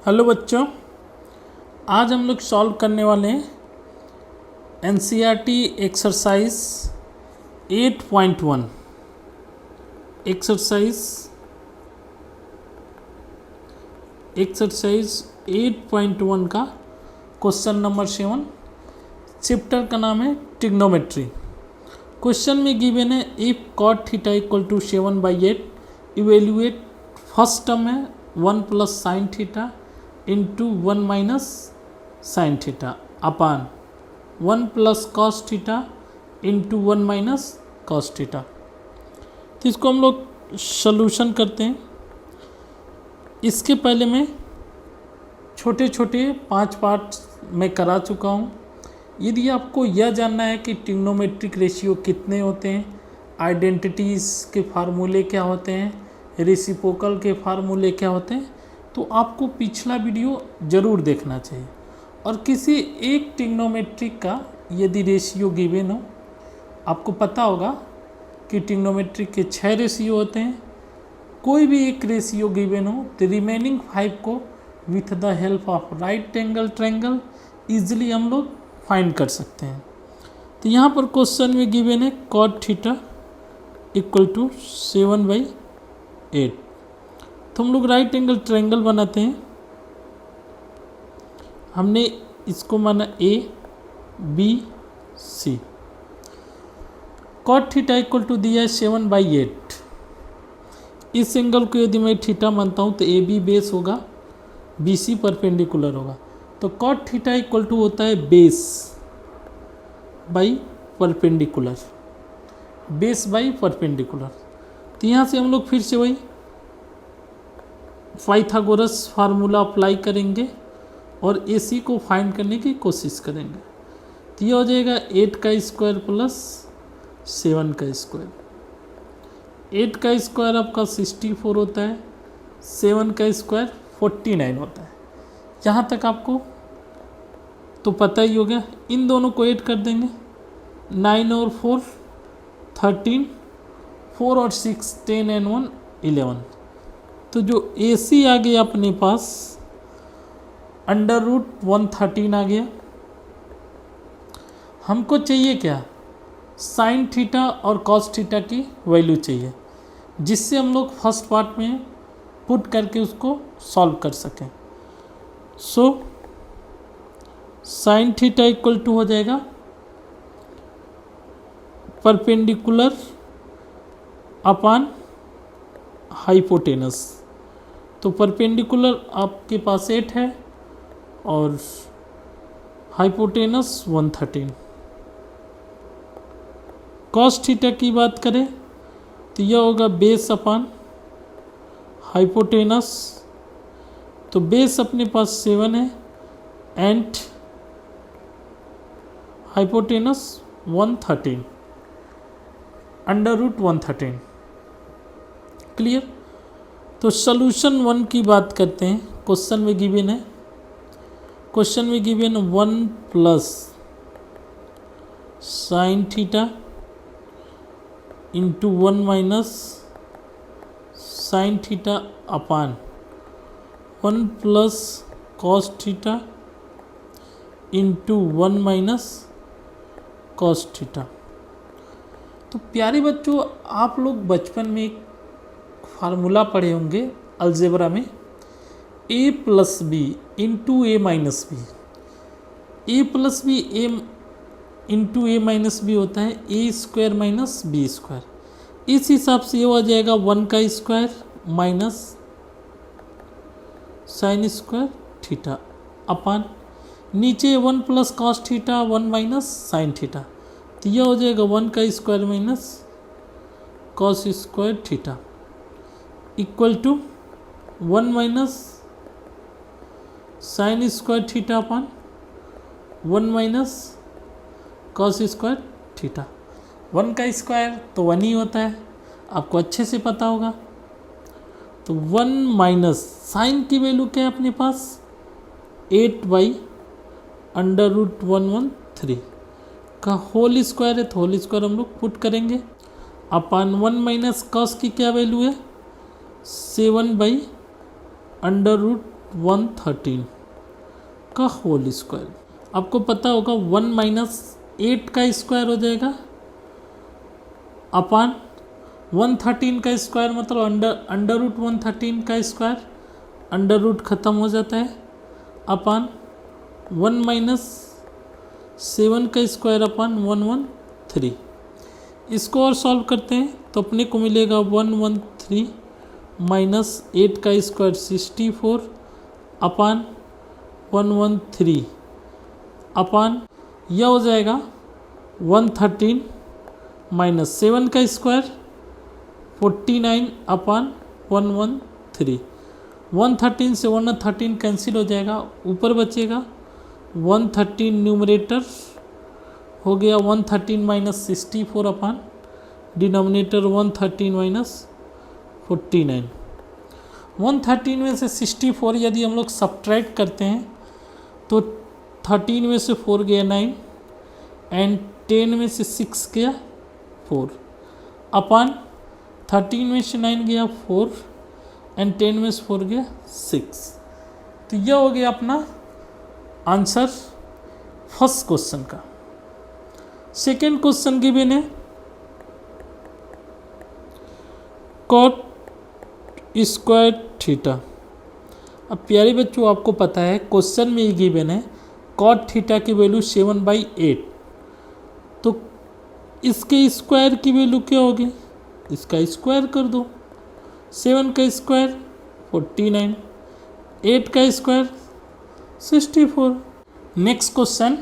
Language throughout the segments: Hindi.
हेलो बच्चों, आज हम लोग सॉल्व करने वाले हैं एनसीईआरटी एक्सरसाइज 8.1। एक्सरसाइज 8.1 का क्वेश्चन नंबर 7। चैप्टर का नाम है ट्रिग्नोमेट्री। क्वेश्चन में गिवन है if cot theta equal to 7/8 evaluate. First term है 1 plus sine theta into 1 minus sine theta upon 1 plus cos theta into 1 minus cos theta. तो इसको हम लोग सॉल्यूशन करते हैं। इसके पहले मैं छोटे छोटे 5 पार्ट में करा चुका हूँ। यदि आपको यह जानना है कि ट्रिग्नोमेट्रिक रेशियो कितने होते हैं, आइडेंटिटीज़ के फार्मूले क्या होते हैं, रेसिप्रोकल के फार्मूले क्या होते हैं, तो आपको पिछला वीडियो ज़रूर देखना चाहिए। और किसी एक ट्रिग्नोमेट्रिक का यदि रेशियो गिवन हो, आपको पता होगा कि ट्रिग्नोमेट्रिक के 6 रेशियो होते हैं। कोई भी एक रेशियो गिवन हो तो रिमेनिंग 5 को with the help of right angle triangle easily हम लोग फाइंड कर सकते हैं। तो यहाँ पर क्वेश्चन में गिवन है cot थीटा इक्वल टू 7/8। तो हम लोग राइट एंगल ट्रायंगल बनाते हैं। हमने इसको माना A B C. cot theta equal to दिया है 7/8। इस एंगल को यदि मैं थीटा मानता हूँ तो ए बी बेस होगा, बी सी परपेंडिकुलर होगा। तो cot थीटा इक्वल टू होता है base by perpendicular, base by perpendicular. तो यहाँ से हम लोग फिर से वही पाइथागोरस फार्मूला अप्लाई करेंगे और AC को फाइंड करने की कोशिश करेंगे। तो यह हो जाएगा 8 का स्क्वायर प्लस 7 का स्क्वायर। 8 का स्क्वायर आपका 64 होता है, 7 का स्क्वायर 49 होता है। यहाँ तक आपको तो पता ही हो गया। इन दोनों को ऐड कर देंगे, 9 और 4 13, 4 और 6 10 एंड 1 11। तो जो AC आ गया अपने पास √113 आ गया। हमको चाहिए क्या, साइन थीटा और कॉस थीटा की वैल्यू चाहिए, जिससे हम लोग फर्स्ट पार्ट में पुट करके उसको सॉल्व कर सकें। So sine theta equal to हो जाएगा परपेंडिकुलर अपान हाइपोटेनस। तो परपेंडिकुलर आपके पास 8 है और हाइपोटेनस 113। कॉस थीटा की बात करें तो यह होगा बेस अपान हाइपोटेनस। तो बेस अपने पास 7 है एंड हाइपोटेनस 113 √113। क्लियर। तो सॉल्यूशन 1 की बात करते हैं। क्वेश्चन में गिवन है 1 plus sine theta into 1 minus sine theta upon 1 plus cos theta into 1 minus cos theta. तो प्यारे बच्चों, आप लोग बचपन में एक फार्मूला पढ़े होंगे अलजेब्रा में, a plus B into A minus B. A plus B A into A minus B होता है A square minus B square. इस हिसाब से ये हो जाएगा 1 का square minus sine square theta upon नीचे 1 plus cos theta 1 minus sine theta. तो यह हो जाएगा 1 का square minus cos square theta equal to 1 minus sine square theta upon 1 minus cos square theta. 1 का स्क्वायर तो 1 ही होता है, आपको अच्छे से पता होगा। तो 1 माइनस साइन की वैल्यू क्या है अपने पास 8/√113 का होल स्क्वायर है, तो होल स्क्वायर हम लोग पुट करेंगे अपान 1 माइनस कॉस की क्या वैल्यू है 7/√113 113 का होल स्क्वायर। आपको पता होगा 1 माइनस 8 का स्क्वायर हो जाएगा अपान 113 का स्क्वायर, मतलब अंडर रूट 113 का स्क्वायर, अंडर रूट ख़त्म हो जाता है, अपान 1 माइनस 7 का स्क्वायर अपान 113। इसको और सॉल्व करते हैं तो अपने को मिलेगा 113 माइनस 8 का स्क्वायर 64 अपान 113 अपान यह हो जाएगा 113 माइनस 7 का स्क्वायर 49 अपान 113। 113 से 113 कैंसिल हो जाएगा, ऊपर बचेगा 113 न्यूमरेटर हो गया 113 माइनस 64 अपान डिनोमिनेटर 113 माइनस 49। 113 में से 64 यदि हम लोग सब्ट्रैक्ट करते हैं तो 13 में से 4 गया 9 एंड 10 में से 6 गया 4 अपान 13 में से 9 गया 4 एंड 10 में से 4 गया 6। तो यह हो गया अपना आंसर फर्स्ट क्वेश्चन का। सेकेंड क्वेश्चन गिवन है कॉट स्क्वायर थीटा। अब प्यारे बच्चों आपको पता है क्वेश्चन में ये गिवन है कॉट थीटा की वैल्यू 7/8, तो इसके स्क्वायर की वैल्यू क्या होगी, इसका स्क्वायर कर दो। 7 का स्क्वायर 49, 8 का square 64। Next question,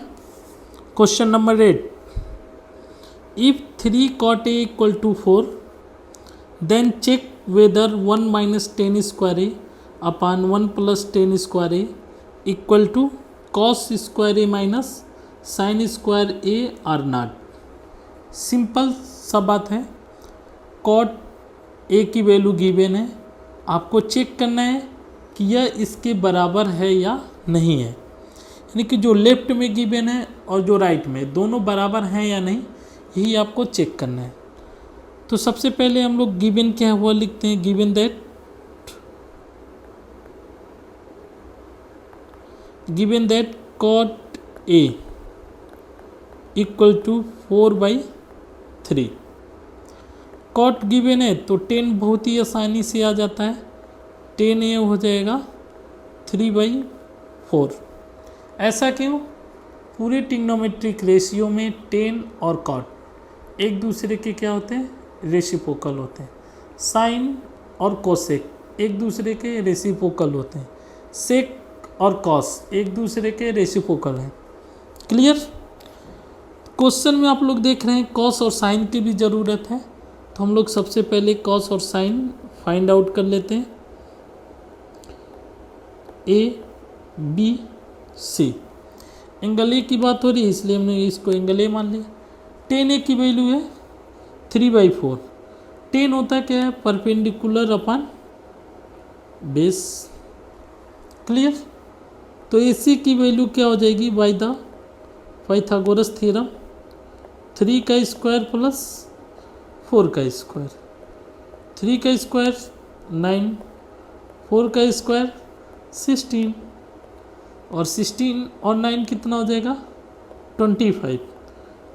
question number 8, if 3 cot A equal to 4 then check whether 1 minus 10 square A upon 1 plus 10 square A equal to cos square A minus sin square A or not। Simple सा बात है, cot A की वैल्यू गिवन है, आपको चेक करना है कि यह इसके बराबर है या नहीं है, यानी कि जो लेफ्ट में गिवन है और जो राइट में दोनों बराबर हैं या नहीं, यही आपको चेक करना है। तो सबसे पहले हम लोग गिवन क्या हुआ लिखते हैं, given that cot A equal to 4/3। cot given है तो 10 बहुत ही आसानी से आ जाता है, 10A हो जाएगा 3/4। ऐसा क्यों, पूरे ट्रिग्नोमेट्रिक रेशियो में 10 और cot एक दूसरे के क्या होते हैं, रेसिप्रोकल होते हैं। साइन और कोसेक एक दूसरे के रेसिप्रोकल होते हैं। सेक और कॉस एक दूसरे के रेसिप्रोकल हैं। क्लियर। क्वेश्चन में आप लोग देख रहे हैं कॉस और साइन की भी ज़रूरत है, तो हम लोग सबसे पहले कॉस और साइन फाइंड आउट कर लेते हैं। ABC एंगल ए की बात हो रही है इसलिए हमने इसको एंगल ए मान लिया। 10A की वैल्यू है 3/4। 10 होता क्या है, परपेंडिकुलर अपॉन बेस। क्लियर। तो AC की वैल्यू क्या हो जाएगी, बाय द पाइथागोरस थ्योरम 3 का स्क्वायर प्लस 4 का स्क्वायर। 3 का स्क्वायर 9, 4 का स्क्वायर 16 और 16 और 9 कितना हो जाएगा 25।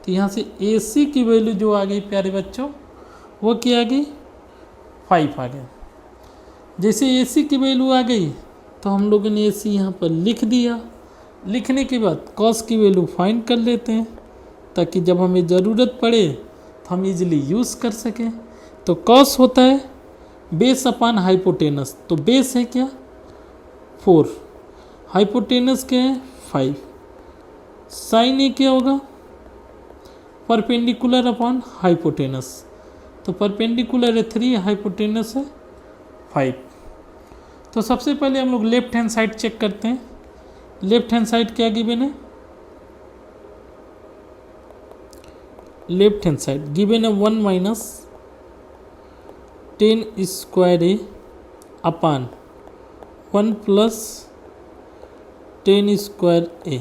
तो यहाँ से AC की वैल्यू जो आ गई प्यारे बच्चों वो क्या आ गई 5 आ गया। जैसे AC की वैल्यू आ गई तो हम लोगों ने AC यहाँ पर लिख दिया। लिखने के बाद cos की वैल्यू फाइंड कर लेते हैं ताकि जब हमें ज़रूरत पड़े तो हम इजीली यूज़ कर सकें। तो cos होता है बेस अपॉन हाइपोटेनस, तो बेस है क्या 4, हाइपोटेनस क्या है 5। साइन ए क्या होगा परपेंडिकुलर अपॉन हाइपोटेनस, तो परपेंडिकुलर है 3, हाइपोटेनस है 5। तो सबसे पहले हम लोग लेफ्ट हैंड साइड चेक करते हैं। लेफ्ट हैंड साइड क्या गिवन है, लेफ्ट हैंड साइड गिवन है 1 minus 10 square A upon 1 plus 10 square ए।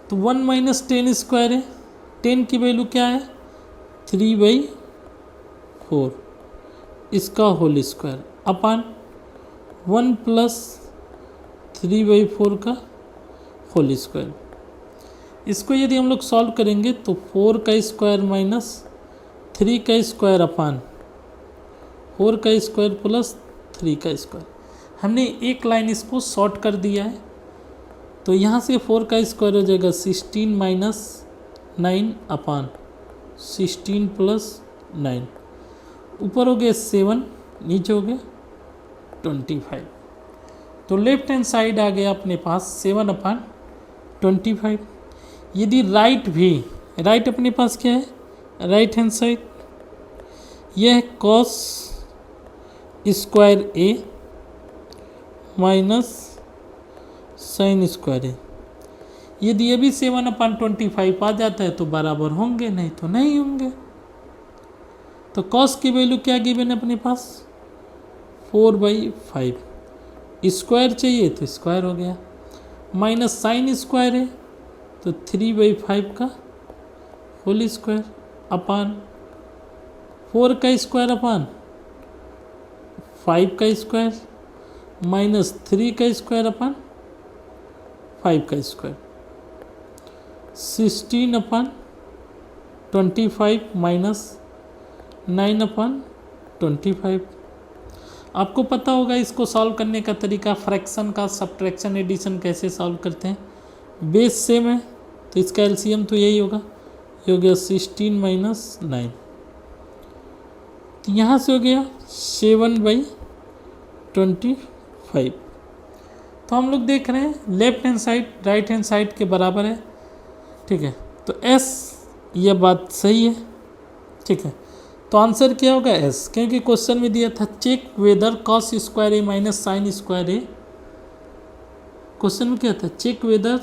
तो 1 माइनस 10 स्क्वायर है, 10 की वैल्यू क्या है 3/4, इसका होल स्क्वायर अपान 1 प्लस 3/4 का होल स्क्वायर। इसको यदि हम लोग सॉल्व करेंगे तो 4 का स्क्वायर माइनस 3 का स्क्वायर अपान 4 का स्क्वायर प्लस 3 का स्क्वायर। हमने एक लाइन इसको शॉर्ट कर दिया है, तो यहाँ से 4 का स्क्वायर हो जाएगा 16 माइनस 9 अपान 16 प्लस 9। ऊपर हो गया 7, नीचे हो गया 25। तो लेफ्ट हैंड साइड आ गया अपने पास 7 अपान 25। यदि राइट अपने पास क्या है, राइट हैंड साइड, यह है cos square A minus sine square ए। यदि ये भी 7 अपान 25 आ जाता है तो बराबर होंगे, नहीं तो नहीं होंगे। तो कॉस की वैल्यू क्या गिवन है अपने पास, 4/5। स्क्वायर चाहिए तो स्क्वायर हो गया, माइनस साइन स्क्वायर है तो 3/5 का होल स्क्वायर अपान 4 का स्क्वायर अपान 5 का स्क्वायर माइनस 3 का स्क्वायर अपान 5 का स्क्वायर। 16 अपान 25 माइनस 9 अपान 25। आपको पता होगा इसको सॉल्व करने का तरीका, फ्रैक्शन का सब्ट्रैक्शन एडिशन कैसे सॉल्व करते हैं। बेस सेम है तो इसका एलसीएम तो यही होगा, ये हो गया 16 माइनस 9। तो यहाँ से हो गया 7/25। तो हम लोग देख रहे हैं left hand side right hand side के बराबर है, ठीक है। तो एस, यह बात सही है, ठीक है। तो आंसर क्या होगा एस, क्योंकि क्वेश्चन में दिया था check whether cos square A minus sine square A. Question में क्या था, check whether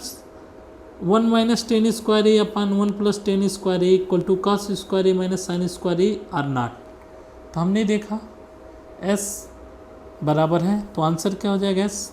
1 minus tan square A upon 1 plus tan square A equal to cos square A minus sine square A or not. तो हमने देखा एस बराबर है, तो आंसर क्या हो जाएगा एस।